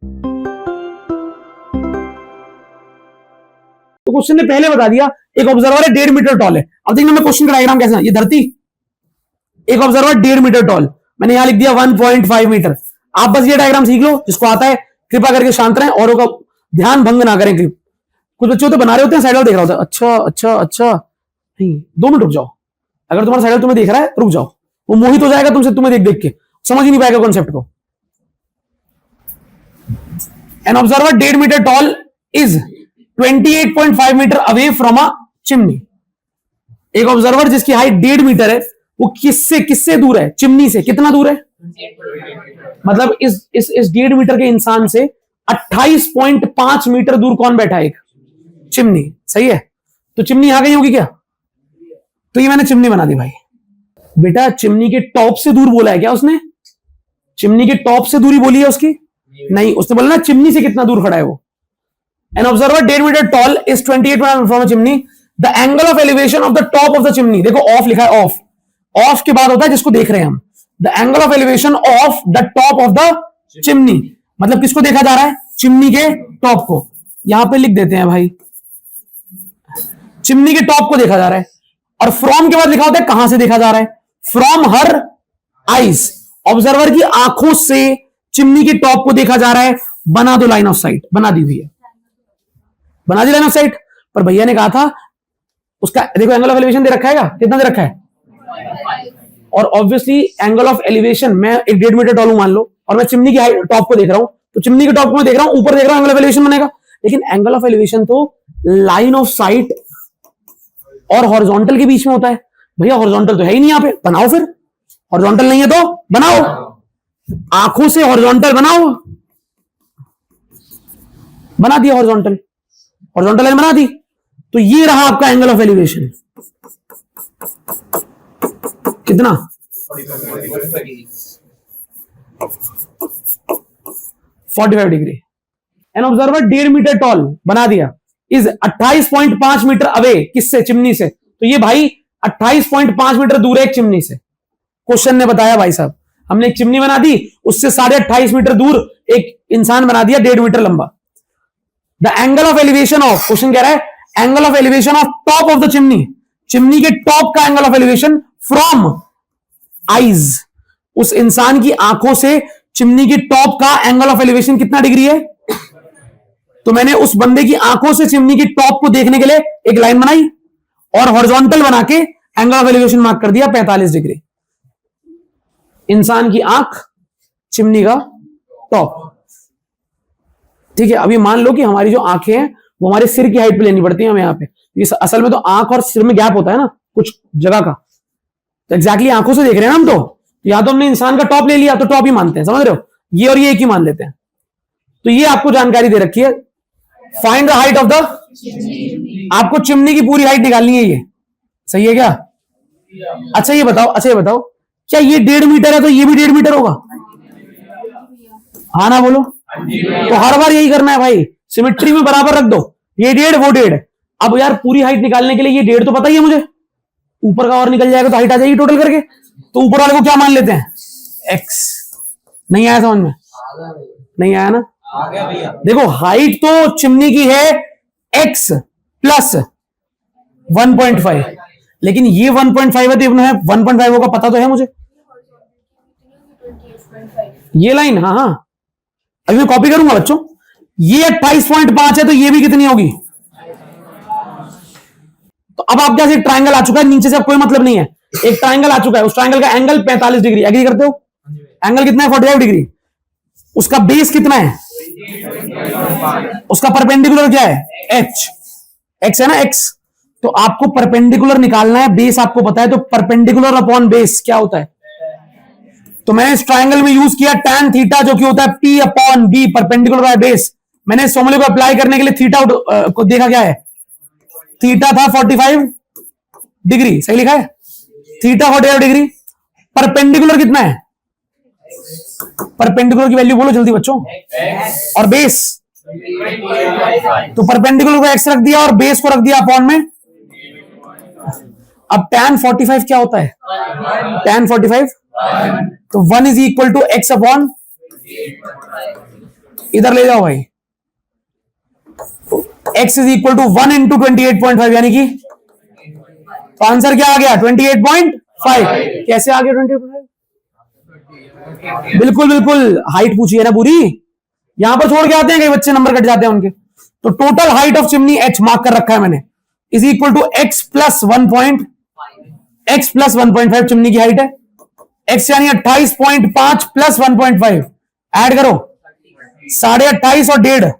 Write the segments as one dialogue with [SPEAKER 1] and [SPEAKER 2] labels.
[SPEAKER 1] तो क्वेश्चन ने पहले बता दिया एक ऑब्जर्वर है 1.5 मीटर टॉल है। अब देखना मैं क्वेश्चन का डायग्राम कैसा है। ये धरती, एक ऑब्जर्वर 1.5 मीटर टॉल, मैंने यहां लिख दिया 1.5 मीटर। आप बस ये डायग्राम सीख लो, जिसको आता है कृपा करके शांत रहें, औरों का ध्यान भंग ना करें। कुछ बच्चे तो बना रहे होते हैं, साइड वाला देख रहा होता है, अच्छा अच्छा अच्छा, नहीं 2 मिनट रुक जाओ। अगर तुम्हारा साइड तुम्हें देख रहा है रुक जाओ, वो मोहित हो जाएगा तुमसे, तुम्हें देख देख के समझ ही नहीं पाएगा कॉन्सेप्ट को। An observer 1.5 metre tall is 28.5 metre away from a chimney. एक ऑब्जर्वर जिसकी हाइट 1.5 मीटर है, वो किससे दूर है? चिमनी से। कितना दूर है? मतलब इस 1.5 मीटर के इंसान से 28.5 मीटर दूर कौन बैठा है? एक चिमनी। सही है, तो चिमनी आ गई होगी क्या? तो ये मैंने चिमनी बना दी भाई। बेटा चिमनी के टॉप से दूर बोला है क्या उसने? चिमनी के टॉप से दूरी बोली है उसकी? नहीं, उसने बोला ना चिमनी से कितना दूर खड़ा है वो। An observer 1.5 meter tall is 28 from a chimney. The angle of elevation of the top of the chimney, देखो ऑफ लिखा है, ऑफ, ऑफ के बाद होता है जिसको देख रहे हैं हम। The angle of elevation of the top of the chimney, मतलब किसको देखा जा रहा है? चिमनी के टॉप को। यहां पे लिख देते हैं भाई, चिमनी के टॉप को देखा जा रहा है। और फ्रॉम के बाद लिखा होता है कहां से देखा जा रहा है? फ्रॉम हर आईज, ऑब्जर्वर की आंखों से चिमनी के टॉप को देखा जा रहा है। बना दो लाइन ऑफ साइट, बना दी हुई है, बना दी लाइन ऑफ साइट। पर भैया ने कहा था उसका, देखो एंगल ऑफ एलिवेशन दे रखा है, कितना दे रखा है? और ऑब्वियसली एंगल ऑफ एलिवेशन, मैं एक 1.5 मीटर टॉल हूं मान लो, और मैं चिमनी की हाइट टॉप को देख रहा हूं, तो चिमनी के टॉप को मैं देख रहा हूं, ऊपर देख रहा हूं, एंगल ऑफ एलिवेशन बनेगा। लेकिन एंगल ऑफ एलिवेशन तो लाइन ऑफ साइट और हॉरिजॉन्टल के बीच में होता है। भैया हॉरिजॉन्टल तो है ही नहीं यहां पे, बनाओ फिर। हॉरिजॉन्टल नहीं है तो बनाओ, आंखों से हॉरिजॉन्टल बनाओ। बना दिया हॉरिजॉन्टल, हॉरिजॉन्टल लाइन बना दी। तो ये रहा आपका एंगल ऑफ एलिवेशन, कितना? 45 degree. An observer 1.5 metre tall, बना दिया, इज 28.5 मीटर अवे, किससे? चिमनी से। तो ये भाई 28.5 मीटर दूर है एक चिमनी से। क्वेश्चन ने बताया भाई साहब, हमने एक चिमनी बना दी, उससे 28.5 मीटर दूर एक इंसान बना दिया 1.5 मीटर लंबा। The angle of elevation of, question कह रहा है angle of elevation of top of the chimney, chimney के टॉप का angle of elevation from eyes, उस इंसान की आंखों से चिमनी के टॉप का एंगल ऑफ एलिवेशन कितना डिग्री है? तो मैंने उस बंदे की आंखों से चिमनी की टॉप को देखने के लिए एक लाइन बनाई और हॉरिजॉन्टल बना के एंगल ऑफ एलिवेशन मार्क कर दिया 45 डिग्री। इंसान की आंख, चिमनी का टॉप। ठीक है, अभी मान लो कि हमारी जो आंखें हैं वो हमारे सिर की हाइट पे लेनी पड़ती है हमें यहाँ पे। असल में तो आंख और सिर में गैप होता है ना कुछ जगह का, तो एग्जैक्टली आंखों से देख रहे हैं ना हम। तो या तो हमने इंसान का टॉप ले लिया तो टॉप ही मानते हैं, समझ रहे हो? ये और ये एक ही मान लेते हैं। तो ये आपको जानकारी दे रखी है, find the height of the, आपको चिमनी की पूरी हाइट निकालनी है। ये सही है क्या? अच्छा ये बताओ क्या ये 1.5 मीटर है तो ये भी 1.5 मीटर होगा? हाँ ना बोलो। तो हर बार यही करना है भाई, सिमेट्री में बराबर रख दो, ये 1.5 वो 1.5। अब यार पूरी हाइट निकालने के लिए ये 1.5 तो पता ही है मुझे, ऊपर का और निकल जाएगा तो हाइट आ जाएगी टोटल करके। तो ऊपर वाले को क्या मान लेते हैं? x। नहीं आया समझ में? नहीं आया ना? आ गया भैया। देखो हाइट तो चिमनी की है x प्लस 1.5, लेकिन ये 1.5 है तो 1.5 होगा, पता तो है मुझे। ये लाइन, हाँ अभी मैं कॉपी करूंगा बच्चों। ये 28.5 है तो ये भी कितनी होगी? तो अब आपके पास एक ट्रायंगल आ चुका है, नीचे से अब कोई मतलब नहीं है, एक ट्रायंगल आ चुका है, उस ट्रायंगल का एंगल 45 डिग्री। एग्री करते हो? एंगल कितना है? 45 डिग्री। उसका बेस कितना है? उसका परपेंडिकुलर क्या है? x है ना, x। तो आपको परपेंडिकुलर निकालना है, बेस आपको पता है, तो परपेंडिकुलर अपॉन बेस क्या होता है? तो मैंने इस ट्रायंगल में यूज किया tan थीटा, जो कि होता है p upon b, perpendicular by base. मैंने इस फॉर्मूले को अप्लाई करने के लिए थीटा को देखा, क्या है? थीटा था 45 डिग्री, सही लिखा है, थीटा 45 डिग्री। परपेंडिकुलर कितना है? परपेंडिकुलर की वैल्यू बोलो जल्दी बच्चों। और बेस, तो परपेंडिकुलर को x रख दिया और बेस को रख दिया अपॉन में। अब tan 45 क्या होता है? tan 45 तो 1 is equal to x upon इधर ले जाओ भाई, x is equal to 1 into 28.5 यानी कि तो आंसर क्या आ गया 28.5। कैसे आ गया 28.5? बिल्कुल बिल्कुल, हाइट पूछी है ना पूरी, यहां पर छोड़ के आते हैं कई बच्चे, नंबर कट जाते हैं उनके। तो total height of chimney h mark कर रखा है मैंने, is equal to x plus 1.5 chimney की हाइट है, x यानी 28.5 प्लस 1.5 ऐड करो 28.5 और 1.5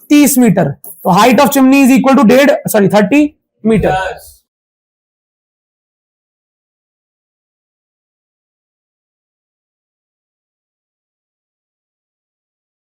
[SPEAKER 1] 30 मीटर। तो height of chimney is equal to 30 metre.